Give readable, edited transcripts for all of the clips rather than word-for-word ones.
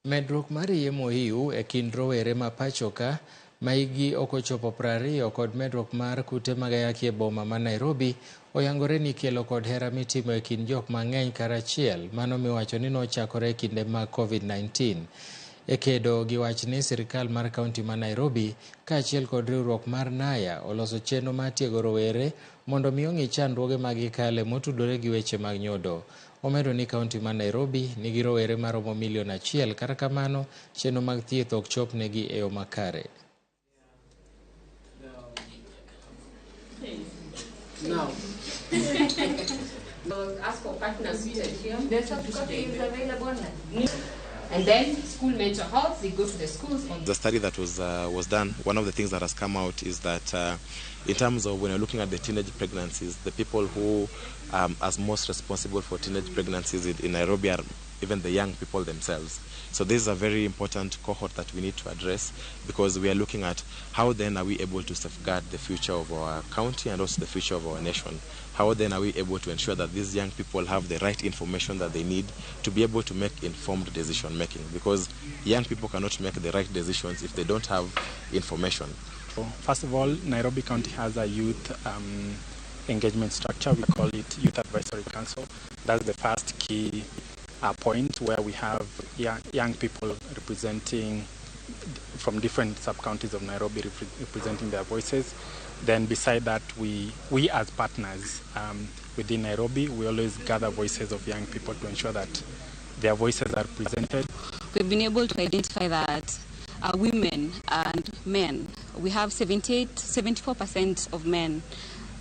Medruok mar yemo e kind rowere ma pachoka maigi okochopo 20 kod medruok mar kute mag ayaki e boma ma Nairobi oyangore ni kelo kod hera mitimo e kind jok mang'eny karachiel, mano miwacho ni nochakore e kinde mag COVID-19. E kedo gi wach ni sirkal mar kaunti ma Nairobi kaachiel kod riwruok mar Naya oloso chenro mar tiego rowere mondo mi ong'i chandruoge mag kale motudore gi weche mag nyodo. Omedo ni kaunti ma Nairobi nigi rowere maromo 1 milion, kata kamano chenro mag thieth ok chop negi e yo makare. Now, ask for partners here. There's a copy is available. And then school mental health, they go to the schools. The study that was done, one of the things that has come out is that in terms of when you're looking at the teenage pregnancies, the people who are most responsible for teenage pregnancies in Nairobi are even the young people themselves. So this is a very important cohort that we need to address, because we are looking at how then are we able to safeguard the future of our county and also the future of our nation. How then are we able to ensure that these young people have the right information that they need to be able to make informed decision making, because young people cannot make the right decisions if they don't have information. First of all, Nairobi County has a youth engagement structure. We call it Youth Advisory Council. That's the first key point, where we have young people representing from different sub-counties of Nairobi, representing their voices. Then beside that, we as partners within Nairobi, we always gather voices of young people to ensure that their voices are presented. We've been able to identify that women and men, we have 74% of men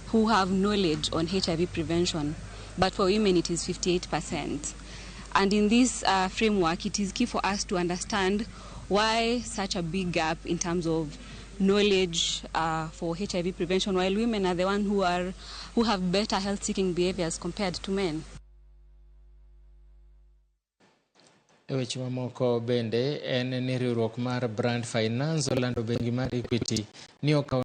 who have knowledge on HIV prevention, but for women it is 58%. And in this framework, it is key for us to understand why such a big gap in terms of knowledge for HIV prevention, while women are the ones who have better health-seeking behaviors compared to men. E weche mamoko bende en ni riwruok mar Brand Finance olando bengi mar Equity ni okawo